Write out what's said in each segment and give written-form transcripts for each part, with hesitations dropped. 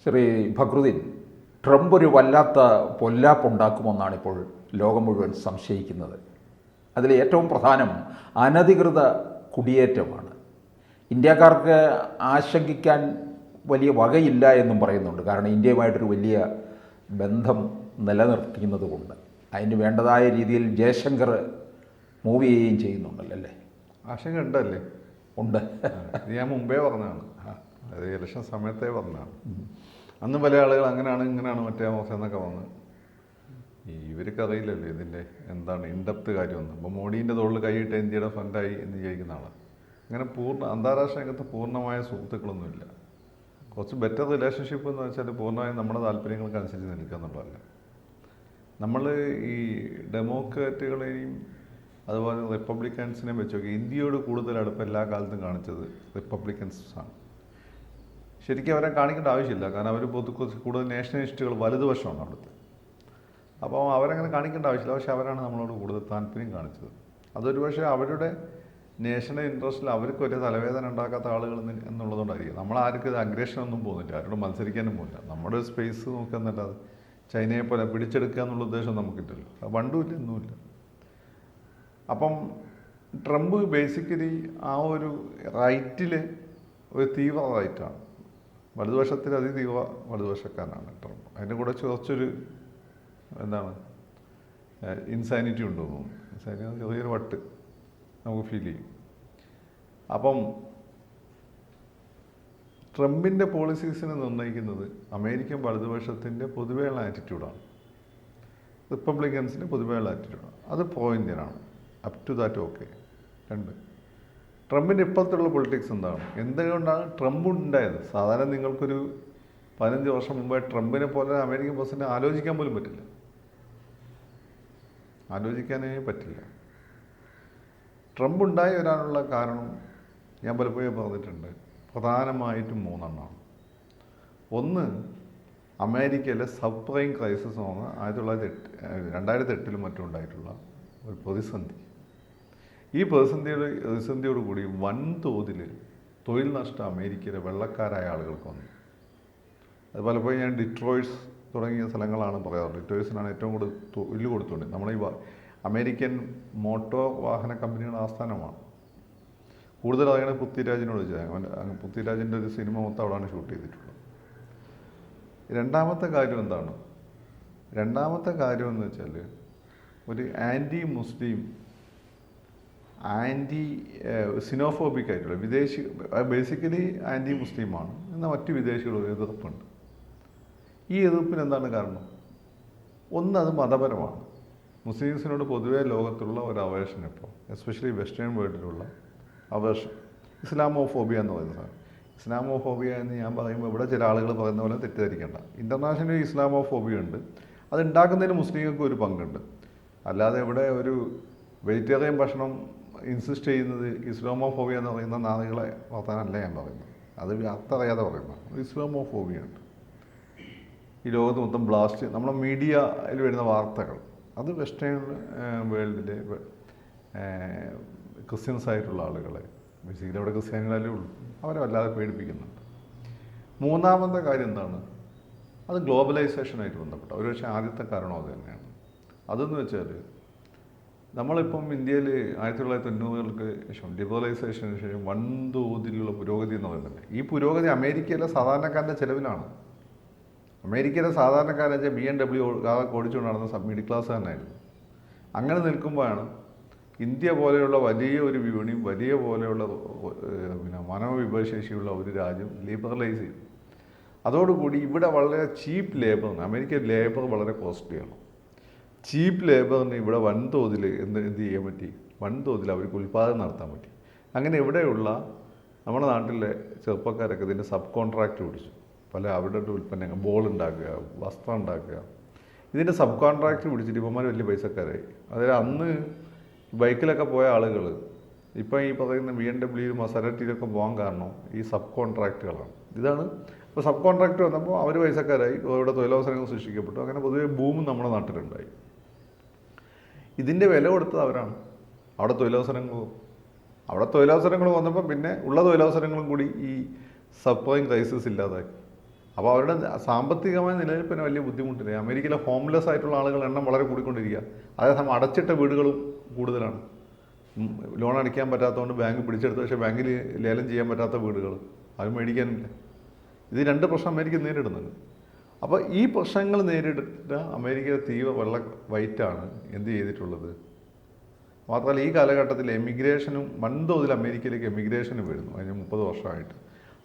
Shri Fakhruddin, Trump ഒരു വല്ലാത്ത പൊല്ലാപ്പുണ്ടാക്കുമെന്നാണ് ഇപ്പോൾ ലോകം മുഴുവൻ സംശയിക്കുന്നത്. അതിൽ ഏറ്റവും പ്രധാനം അനധികൃത കുടിയേറ്റമാണ്. ഇന്ത്യക്കാർക്ക് ആശങ്കിക്കാൻ വലിയ വകയില്ല എന്നും പറയുന്നുണ്ട്. കാരണം ഇന്ത്യയുമായിട്ടൊരു വലിയ ബന്ധം നിലനിർത്തുന്നത് കൊണ്ട് അതിന് വേണ്ടതായ രീതിയിൽ ജയശങ്കർ മൂവ് ചെയ്യുകയും ചെയ്യുന്നുണ്ടല്ലോ അല്ലേ? ആശങ്ക ഉണ്ടല്ലേ? ഉണ്ട്. ഇത് ഞാൻ മുമ്പേ പറഞ്ഞതാണ്, അത് ഇലക്ഷൻ സമയത്തേ പറഞ്ഞതാണ്. അന്ന് പല ആളുകൾ അങ്ങനെയാണ് ഇങ്ങനെയാണ് മറ്റേ മോശം എന്നൊക്കെ വന്ന് ഇവർക്ക് അറിയില്ലല്ലോ ഇതിൻ്റെ എന്താണ് ഇൻഡെപ്ത് കാര്യമൊന്നും. അപ്പോൾ മോഡീൻ്റെ തോളിൽ കൈയിട്ട് ഇന്ത്യയുടെ ഫ്രണ്ടായി എന്ന് ചോദിക്കുന്ന ആളാണ്. അങ്ങനെ അന്താരാഷ്ട്ര രംഗത്ത് പൂർണ്ണമായ സുഹൃത്തുക്കളൊന്നുമില്ല. കുറച്ച് ബെറ്റർ റിലേഷൻഷിപ്പ് എന്ന് വെച്ചാൽ പൂർണ്ണമായും നമ്മുടെ താല്പര്യങ്ങൾക്ക് അനുസരിച്ച് നിൽക്കുക എന്നുള്ളതല്ല. നമ്മൾ ഈ ഡെമോക്രാറ്റുകളെയും അതുപോലെ റിപ്പബ്ലിക്കൻസിനെയും വെച്ച് നോക്കി ഇന്ത്യയോട് കൂടുതൽ അടുപ്പം എല്ലാ കാലത്തും കാണിച്ചത് റിപ്പബ്ലിക്കൻസാണ്. ശരിക്കും അവരെ കാണിക്കേണ്ട ആവശ്യമില്ല, കാരണം അവർ കൂടുതൽ നാഷണലിസ്റ്റുകൾ വലതുവശമാണ് അവിടുത്തെ. അപ്പോൾ അവരങ്ങനെ കാണിക്കേണ്ട ആവശ്യമില്ല. പക്ഷെ അവരാണ് നമ്മളോട് കൂടുതൽ താല്പര്യം കാണിച്ചത്. അതൊരു പക്ഷേ അവരുടെ നാഷണൽ ഇൻട്രസ്റ്റിൽ അവർക്ക് ഒരു തലവേദന ഉണ്ടാക്കാത്ത ആളുകൾ എന്നുള്ളതുകൊണ്ടായിരിക്കും. നമ്മളാർക്കും ഇത് അഗ്രഷനൊന്നും പോകുന്നില്ല, ആരോടും മത്സരിക്കാനും പോകുന്നില്ല. നമ്മുടെ സ്പേസ് നോക്കുന്നല്ലാതെ ചൈനയെ പോലെ പിടിച്ചെടുക്കുക എന്നുള്ള ഉദ്ദേശം നമുക്കില്ലല്ലോ. അത് പണ്ടുമില്ല ഇന്നുമില്ല. അപ്പം ട്രംപ് ബേസിക്കലി ആ ഒരു റൈറ്റിൽ ഒരു തീവ്ര റൈറ്റാണ്. വലതുവശത്തിൽ അതിതീവ്ര വലതുവശക്കാരനാണ് ട്രംപ്. അതിൻ്റെ കൂടെ കുറച്ചൊരു എന്താണ് ഇൻസാനിറ്റി ഉണ്ടെന്ന് തോന്നുന്നു. ഇൻസാനിറ്റി ചെറിയൊരു വട്ട് നമുക്ക് ഫീൽ ചെയ്യും. അപ്പം ട്രംപിൻ്റെ പോളിസീസിനെ നിർണ്ണയിക്കുന്നത് അമേരിക്കൻ വലതുപക്ഷത്തിൻ്റെ പൊതുവെയുള്ള ആറ്റിറ്റ്യൂഡാണ്, റിപ്പബ്ലിക്കൻസിൻ്റെ പൊതുവെയുള്ള ആറ്റിറ്റ്യൂഡാണ്. അത് പ്രോ ഇന്ത്യനാണ്, അപ് ടു ദാറ്റ് ഓക്കെ. രണ്ട്, ട്രംപിൻ്റെ ഇപ്പോഴത്തുള്ള പൊളിറ്റിക്സ് എന്താണ്, എന്തുകൊണ്ടാണ് ട്രംപ് ഉണ്ടായത്? സാധാരണ നിങ്ങൾക്കൊരു 15 വർഷം മുമ്പേ ട്രംപിനെ പോലെ അമേരിക്കൻ പ്രസിഡന്റ് ആലോചിക്കാൻ പോലും പറ്റില്ല, ആലോചിക്കാനേ പറ്റില്ല. ട്രംപ് ഉണ്ടായി വരാനുള്ള കാരണം ഞാൻ പലപ്പോഴും പറഞ്ഞിട്ടുണ്ട്, പ്രധാനമായിട്ടും 3 എണ്ണമാണ്. ഒന്ന്, അമേരിക്കയിലെ സബ് പ്രൈം ക്രൈസിസ് എന്ന് 2008 മറ്റും ഉണ്ടായിട്ടുള്ള ഒരു പ്രതിസന്ധി. ഈ പ്രതിസന്ധിയോടുകൂടി വൻതോതിൽ തൊഴിൽ നഷ്ടം അമേരിക്കയിലെ വെള്ളക്കാരായ ആളുകൾക്ക് വന്നു. അത് പലപ്പോഴും ഞാൻ ഡിട്രോയിറ്റ്സ് തുടങ്ങിയ സ്ഥലങ്ങളാണ് പറയാറുള്ളത്. ഡിട്രോയിറ്റ്സിനാണ് ഏറ്റവും കൂടുതൽ തൊഴിൽ കൊടുത്തുകൊണ്ട് നമ്മൾ ഈ അമേരിക്കൻ മോട്ടോർ വാഹന കമ്പനിയുടെ ആസ്ഥാനമാണ്. കൂടുതൽ അതാണ് പൃഥ്വിരാജിനോട് ചോദിച്ചത്. പൃഥ്വിരാജിൻ്റെ ഒരു സിനിമ മൊത്തം അവിടെയാണ് ഷൂട്ട് ചെയ്തിട്ടുള്ളത്. രണ്ടാമത്തെ കാര്യം എന്താണ്? രണ്ടാമത്തെ കാര്യം എന്ന് വെച്ചാൽ ഒരു ആൻറ്റി മുസ്ലിം സിനോഫോബിക് ആയിട്ടുള്ള വിദേശി, ബേസിക്കലി ആൻറ്റി മുസ്ലിമാണ്, എന്നാൽ മറ്റ് വിദേശികളൊരു എതിർപ്പുണ്ട്. ഈ എതിർപ്പിന് എന്താണ് കാരണം? ഒന്ന്, അത് മതപരമാണ്. മുസ്ലിംസിനോട് പൊതുവേ ലോകത്തുള്ള ഒരു അവേർഷൻ ഇപ്പോൾ, എസ്പെഷ്യലി വെസ്റ്റേൺ വേൾഡിലുള്ള അവേർഷൻ, ഇസ്ലാമോഫോബിയ എന്ന് പറയുന്ന സാധനം. ഇസ്ലാമോഫോബിയ എന്ന് ഞാൻ പറയുമ്പോൾ ഇവിടെ ചില ആളുകൾ പറയുന്ന പോലെ തെറ്റിദ്ധരിക്കേണ്ട. ഇൻ്റർനാഷണൽ ഇസ്ലാമോഫോബിയ ഉണ്ട്, അത് ഉണ്ടാക്കുന്നതിന് മുസ്ലിങ്ങൾക്ക് ഒരു പങ്കുണ്ട്. അല്ലാതെ ഇവിടെ ഒരു വെജിറ്റേറിയൻ ഭക്ഷണം ഇൻസിസ്റ്റ് ചെയ്യുന്നത് ഇസ്ലാമോഫോബിയ എന്ന് പറയുന്ന നാളുകളെ വർത്താനല്ല ഞാൻ പറയുന്നത്. അത് അർത്ഥറിയാതെ പറയുന്നത് ഇസ്ലാമോഫോബിയ ഉണ്ട്. ഈ ലോകത്ത് മൊത്തം ബ്ലാസ്റ്റ്, നമ്മുടെ മീഡിയയിൽ വരുന്ന വാർത്തകൾ, അത് വെസ്റ്റേൺ വേൾഡിലെ ക്രിസ്ത്യൻസ് ആയിട്ടുള്ള ആളുകളെ, ബേസിക്കലി അവിടെ ക്രിസ്ത്യാനികളല്ലേ ഉള്ളൂ, അവരെ വല്ലാതെ പേടിപ്പിക്കുന്നുണ്ട്. മൂന്നാമത്തെ കാര്യം എന്താണ്? അത് ഗ്ലോബലൈസേഷനായിട്ട് ബന്ധപ്പെട്ട ഒരുപക്ഷെ ആദ്യത്തെ കാരണം അത് തന്നെയാണ്. അതെന്ന് വെച്ചാൽ നമ്മളിപ്പം ഇന്ത്യയിൽ 1990-കൾക്ക് ശേഷം ലിബറലൈസേഷന് ശേഷം വൻതോതിലുള്ള പുരോഗതി എന്ന് പറയുന്നത്, ഈ പുരോഗതി അമേരിക്കയിലെ സാധാരണക്കാരൻ്റെ ചിലവിലാണ്. അമേരിക്കയിലെ സാധാരണക്കാരെന്ന് വെച്ചാൽ BMW ഓടിച്ചുകൊണ്ട് നടന്ന മിഡിൽ ക്ലാസ് തന്നെയായിരുന്നു. അങ്ങനെ നിൽക്കുമ്പോഴാണ് ഇന്ത്യ പോലെയുള്ള വലിയ ഒരു വിപണിയും വലിയ പോലെയുള്ള മനോവിഭവശേഷിയുള്ള ഒരു രാജ്യം ലിബറലൈസ് ചെയ്തു. അതോടുകൂടി ഇവിടെ വളരെ ചീപ്പ് ലേബറിന്, അമേരിക്കൻ ലേബർ വളരെ കോസ്റ്റ്ലിയാണ്, ചീപ്പ് ലേബറിന് ഇവിടെ വൻതോതിൽ എന്ത് ചെയ്യാൻ പറ്റി? വൻതോതിൽ അവർക്ക് ഉൽപ്പാദനം നടത്താൻ പറ്റി. അങ്ങനെ ഇവിടെയുള്ള നമ്മുടെ നാട്ടിലെ ചെറുപ്പക്കാരൊക്കെ ഇതിൻ്റെ സബ് കോൺട്രാക്റ്റ് പിടിച്ചു. പല അവരുടെ ഉൽപ്പന്നങ്ങൾ, ബോൾ ഉണ്ടാക്കുക, വസ്ത്രം ഉണ്ടാക്കുക, ഇതിൻ്റെ സബ് കോൺട്രാക്റ്റ് പിടിച്ചിട്ട് ഇവന്മാർ വലിയ പൈസക്കാരായി. അതായത് അന്ന് ബൈക്കിലൊക്കെ പോയ ആളുകൾ ഇപ്പം ഈ പറയുന്ന BMW മസരറ്റിയിലൊക്കെ പോകാൻ കാരണം ഈ സബ് കോൺട്രാക്റ്റുകളാണ്. ഇതാണ് ഇപ്പോൾ സബ് കോൺട്രാക്റ്റ് വന്നപ്പോൾ അവർ പൈസക്കാരായി, ഇവിടെ തൊഴിലവസരങ്ങൾ സൃഷ്ടിക്കപ്പെട്ടു. അങ്ങനെ പൊതുവെ ബൂം നമ്മുടെ നാട്ടിലുണ്ടായി. ഇതിൻ്റെ വില കൊടുത്തത് അവരാണ്. അവിടെ തൊഴിലവസരങ്ങൾ വന്നപ്പോൾ പിന്നെ ഉള്ള തൊഴിലവസരങ്ങളും കൂടി ഈ സബ് പ്രൈം ക്രൈസിസ് ഇല്ലാതാക്കി. അപ്പോൾ അവരുടെ സാമ്പത്തികമായ നിലനിൽപ്പിന് വലിയ ബുദ്ധിമുട്ടില്ല. അമേരിക്കയിലെ ഹോംലെസ് ആയിട്ടുള്ള ആളുകളുടെ എണ്ണം വളരെ കൂടിക്കൊണ്ടിരിക്കുക. അതേസമയം അടച്ചിട്ട വീടുകളും കൂടുതലാണ്. ലോൺ അടയ്ക്കാൻ പറ്റാത്തതുകൊണ്ട് ബാങ്ക് പിടിച്ചെടുത്ത്, പക്ഷേ ബാങ്കിൽ ലേലം ചെയ്യാൻ പറ്റാത്ത വീടുകൾ, അത് മേടിക്കാനില്ല. ഇത് രണ്ട് പ്രശ്നം അമേരിക്ക നേരിടുന്നുണ്ട്. അപ്പോൾ ഈ പ്രശ്നങ്ങൾ നേരിട്ട അമേരിക്കയിലെ തീവ്ര വെള്ള വൈറ്റാണ് എന്ത് ചെയ്തിട്ടുള്ളത്. മാത്രമല്ല ഈ കാലഘട്ടത്തിൽ എമിഗ്രേഷനും വൻതോതിൽ അമേരിക്കയിലേക്ക് എമിഗ്രേഷനും വരുന്നു കഴിഞ്ഞ 30 വർഷമായിട്ട്.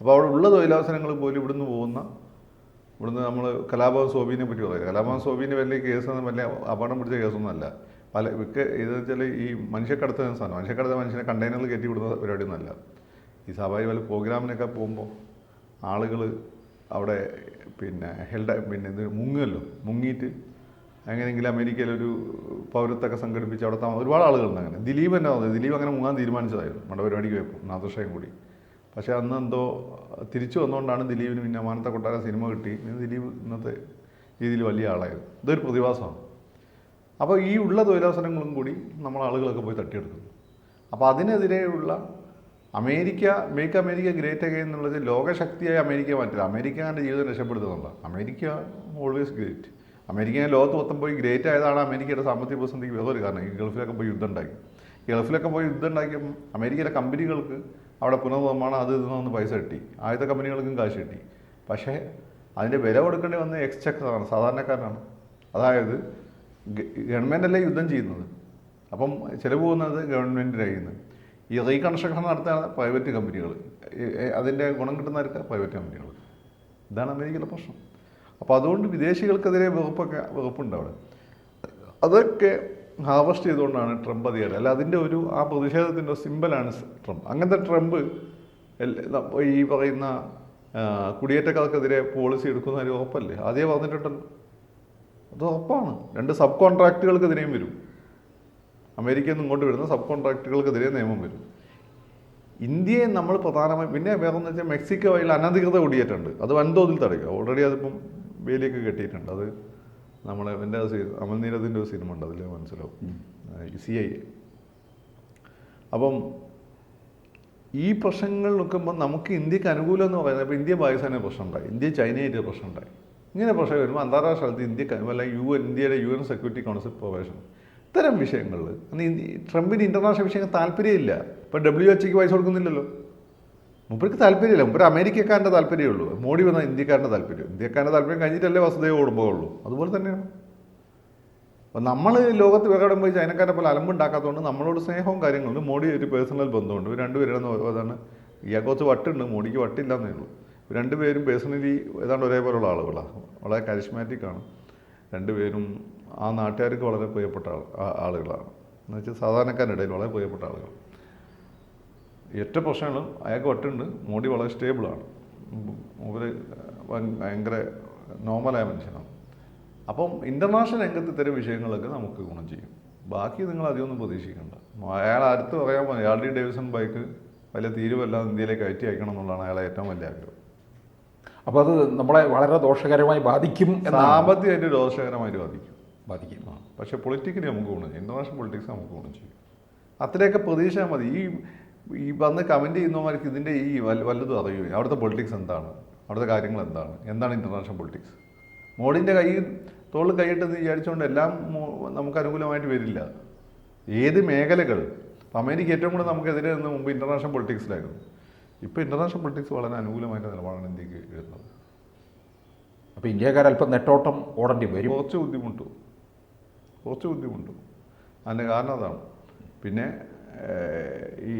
അപ്പോൾ അവിടെ ഉള്ള തൊഴിലവസരങ്ങൾ പോലും ഇവിടുന്ന് നമ്മൾ കലാഭവൻ സോബീനെ പറ്റി പറയും. കലാഭവൻ സോബീൻ്റെ വലിയ കേസൊന്നും വലിയ അപകടം പിടിച്ച കേസൊന്നുമല്ല. ഇത് വെച്ചാൽ ഈ മനുഷ്യക്കടത്ത് സാധനം, മനുഷ്യനെ കണ്ടെയ്നറിൽ കയറ്റി വിടുന്ന പരിപാടിയൊന്നുമല്ല. ഈ സ്വാഭാവിക വല്ല പ്രോഗ്രാമിനൊക്കെ പോകുമ്പോൾ ആളുകൾ അവിടെ മുങ്ങുമല്ലോ, മുങ്ങിയിട്ട് എങ്ങനെയെങ്കിലും അമേരിക്കയിലൊരു പൗരത്വമൊക്കെ സംഘടിപ്പിച്ച് അവിടെ ഒരുപാട് ആളുകളുണ്ട്. അങ്ങനെ ദിലീപ് അങ്ങനെ മുങ്ങാൻ തീരുമാനിച്ചതായിരുന്നു നമ്മുടെ പരിപാടിക്ക് പോയപ്പോൾ, നാദൃഷയും കൂടി. പക്ഷേ അന്ന് എന്തോ തിരിച്ചു വന്നുകൊണ്ടാണ് ദിലീപിന് പിന്നെ അമാനത്തെ കൊട്ടാരം സിനിമ കിട്ടി. ദിലീപ് ഇന്നത്തെ രീതിയിൽ വലിയ ആളായിരുന്നു. ഇതൊരു പ്രതിഭാസമാണ്. അപ്പോൾ ഈ ഉള്ള തൊഴിലവസരങ്ങളും കൂടി നമ്മൾ ആളുകളൊക്കെ പോയി തട്ടിയെടുക്കുന്നു. അപ്പോൾ അതിനെതിരെയുള്ള മേക്ക് അമേരിക്ക ഗ്രേറ്റ് അഗെയിൻ എന്നുള്ളത് ലോകശക്തിയായി അമേരിക്ക മാറ്റില്ല. അമേരിക്കൻ്റെ ജീവിതം രക്ഷപ്പെടുത്തുന്നുണ്ട്. America always great. അമേരിക്ക ലോകത്ത് മൊത്തം പോയി ഗ്രേറ്റ് ആയതാണ് അമേരിക്കയുടെ സാമ്പത്തിക പ്രതിസന്ധിക്ക് വേറൊരു കാരണം. ഈ ഗൾഫിലൊക്കെ പോയി യുദ്ധം ഉണ്ടാക്കി അമേരിക്കയിലെ കമ്പനികൾക്ക് അവിടെ പുനർനിർമ്മാണം അത് ഇതൊന്ന് പൈസ കിട്ടി, ആദ്യത്തെ കമ്പനികൾക്കും കാശ് കിട്ടി. പക്ഷേ അതിൻ്റെ വില കൊടുക്കേണ്ടി വന്ന എക്സ്ചെക്കറാണ്, സാധാരണക്കാരനാണ്. അതായത് ഗവൺമെൻറ്റല്ലേ യുദ്ധം ചെയ്യുന്നത്, അപ്പം ചിലവ് പോകുന്നത് ഗവൺമെൻറ്റിൻ്റെ കയ്യിൽ നിന്ന്. ഈ റീകൺസ്ട്രക്ഷൻ നടത്തുന്ന പ്രൈവറ്റ് കമ്പനികൾ, അതിൻ്റെ ഗുണം കിട്ടുന്നവർക്ക് പ്രൈവറ്റ് കമ്പനികൾ. ഇതാണ് അമേരിക്കയിലെ പ്രശ്നം. അപ്പോൾ അതുകൊണ്ട് വിദേശികൾക്കെതിരെ വെറുപ്പുണ്ട് അവിടെ. അതൊക്കെ ഹാർവസ്റ്റ് ചെയ്തുകൊണ്ടാണ് ട്രംപ് അധികാരം. അല്ല അതിൻ്റെ ആ പ്രതിഷേധത്തിൻ്റെ സിമ്പലാണ് ട്രംപ്. അങ്ങനത്തെ ട്രംപ് ഈ പറയുന്ന കുടിയേറ്റക്കാർക്കെതിരെ പോളിസി എടുക്കുന്ന ഉറപ്പല്ലേ, ആദ്യമേ പറഞ്ഞിട്ടുണ്ടല്ലോ. അത് ഉറപ്പാണ്. 2 സബ് കോൺട്രാക്റ്റുകൾക്കെതിരെയും വരും. അമേരിക്കയിൽ നിന്ന് ഇങ്ങോട്ട് വരുന്ന സബ് കോൺട്രാക്റ്റുകൾക്കെതിരെ നിയമം വരും. ഇന്ത്യയെ നമ്മൾ പ്രധാനമായും പിന്നെ വേറെന്ന് വെച്ചാൽ മെക്സിക്കോ വഴിയിൽ അനധികൃത കുടിയേറ്റുണ്ട്. അത് വൻതോതിൽ തടയുക. ഓൾറെഡി അതിപ്പം വേലിയൊക്കെ കെട്ടിയിട്ടുണ്ട്. അത് നമ്മളെ അമൽനീരത്തിൻ്റെ ഒരു സിനിമ ഉണ്ട്, അതിൽ മനസ്സിലാവും, CIA. അപ്പം ഈ പ്രശ്നങ്ങൾ നോക്കുമ്പോൾ നമുക്ക് ഇന്ത്യക്ക് അനുകൂലം എന്ന് പറയുന്നത്, ഇപ്പോൾ ഇന്ത്യ പാകിസ്ഥാനെ പ്രശ്നമുണ്ടായി, ഇന്ത്യ ചൈനയായിട്ട് പ്രശ്നമുണ്ടായി. ഇങ്ങനെ പ്രശ്നം വരുമ്പോൾ അന്താരാഷ്ട്ര തലത്തിൽ ഇന്ത്യക്ക് അല്ല ഇന്ത്യയുടെ UN സെക്യൂരിറ്റി കൗൺസിൽ പ്രൊവേഷൻ ഇത്തരം വിഷയങ്ങളിൽ ട്രംപിന് ഇൻ്റർനാഷണൽ വിഷയങ്ങൾ താല്പര്യമില്ല. ഇപ്പോൾ WHO പൈസ കൊടുക്കുന്നില്ലല്ലോ, മുമ്പർക്ക് താല്പര്യമില്ല. മുമ്പ് അമേരിക്കക്കാരൻ്റെ താല്പര്യമുള്ളൂ. മോഡി വന്നാൽ ഇന്ത്യക്കാരൻ്റെ താല്പര്യം കഴിഞ്ഞിട്ടല്ലേ വസുദേവ കുടുംബമുള്ളൂ. അതുപോലെ തന്നെയാണ്. അപ്പം നമ്മൾ ലോകത്ത് വേറെ പോയി ചൈനക്കാരെ പോലെ അലമ്പുണ്ടാക്കാത്തതുകൊണ്ട് നമ്മളോട് സ്നേഹവും കാര്യങ്ങളുണ്ട്. മോഡി ഒരു പേഴ്സണൽ ബന്ധമുണ്ട്. ഇവർ രണ്ടുപേരും അതാണ്, ഇയാൾക്കൊച്ച് വട്ടുണ്ട്, മോഡിക്ക് വട്ടില്ല എന്നേ ഉള്ളൂ. രണ്ടുപേരും പേഴ്സണലി ഏതാണ്ട് ഒരേപോലുള്ള ആളുകളാണ്, വളരെ കരിസ്മാറ്റിക് ആണ് രണ്ടുപേരും. ആ നാട്ടുകാർക്ക് വളരെ പ്രിയപ്പെട്ട ആളുകളാണ്. എന്നുവെച്ചാൽ സാധാരണക്കാരുടെ ഇടയിൽ വളരെ പ്രിയപ്പെട്ട ആളുകൾ. ഏറ്റവും പ്രശ്നങ്ങളും അയാൾക്ക് വട്ടുണ്ട്, മോഡി വളരെ സ്റ്റേബിളാണ്, അവർ ഭയങ്കര നോർമലായ മനുഷ്യനാണ്. അപ്പം ഇൻ്റർനാഷണൽ രംഗത്ത് ഇത്തരം വിഷയങ്ങളൊക്കെ നമുക്ക് ഗുണം ചെയ്യും. ബാക്കി നിങ്ങൾ അധികമൊന്നും പ്രതീക്ഷിക്കേണ്ട. അയാൾ അടുത്ത് പറയാൻ പോകുന്നത് ഹാർലി ഡേവിഡ്സൺ ബൈക്ക് വലിയ തീരുവല്ലാതെ ഇന്ത്യയിലേക്ക് കയറ്റി അയക്കണം എന്നുള്ളതാണ് അയാളെ ഏറ്റവും വലിയ ആഗ്രഹം. അപ്പോൾ അത് നമ്മളെ വളരെ ദോഷകരമായി ബാധിക്കും, സാമ്പത്തികമായിട്ട് ദോഷകരമായിട്ട് ബാധിക്കും. പക്ഷേ പൊളിറ്റിക്കലി നമുക്ക് ഗുണം ചെയ്യും. ഇൻ്റർനാഷണൽ പൊളിറ്റിക്സ് നമുക്ക് ഗുണം ചെയ്യും. അത്രയൊക്കെ പ്രതീക്ഷ മതി. ഈ വന്ന് കമൻറ്റ് ചെയ്യുന്നവർക്ക് ഇതിൻ്റെ വല്ലതും അറിയൂ, അവിടുത്തെ പൊളിറ്റിക്സ് എന്താണ്, അവിടുത്തെ കാര്യങ്ങൾ എന്താണ് ഇൻ്റർനാഷണൽ പൊളിറ്റിക്സ്. മോഡിൻ്റെ തോളിൽ കൈയിട്ടെന്ന് വിചാരിച്ചുകൊണ്ട് എല്ലാം നമുക്ക് അനുകൂലമായിട്ട് വരില്ല. ഏത് മേഖലകൾ, അമേരിക്ക ഏറ്റവും കൂടുതൽ നമുക്കെതിരെ നിന്ന് മുമ്പ് ഇൻ്റർനാഷണൽ പൊളിറ്റിക്സിലായിരുന്നു. ഇപ്പോൾ ഇൻ്റർനാഷണൽ പൊളിറ്റിക്സ് വളരെ അനുകൂലമായിട്ട് നിലപാടാണ് ഇന്ത്യക്ക് വരുന്നത്. അപ്പോൾ ഇന്ത്യക്കാർ അല്പം നെട്ടോട്ടം ഓടേണ്ടി വരും. കുറച്ച് ബുദ്ധിമുട്ടും അതിൻ്റെ കാരണം അതാണ്. പിന്നെ ഈ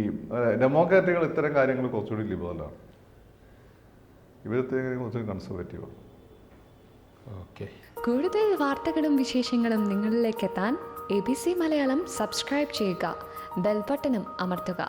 ഡെമോക്രാറ്റുകൾ ഇത്തരം കാര്യങ്ങൾ കുറച്ചുകൂടി ലിബറലാണ്, ഇവരത്തെ കുറച്ചുകൂടി കൺസർവേറ്റീവാണ്. ഓക്കെ. കൂടുതൽ വാർത്തകളും വിശേഷങ്ങളും നിങ്ങളിലേക്ക് എത്താൻ ABC മലയാളം സബ്സ്ക്രൈബ് ചെയ്യുക, ബെൽ ബട്ടണും അമർത്തുക.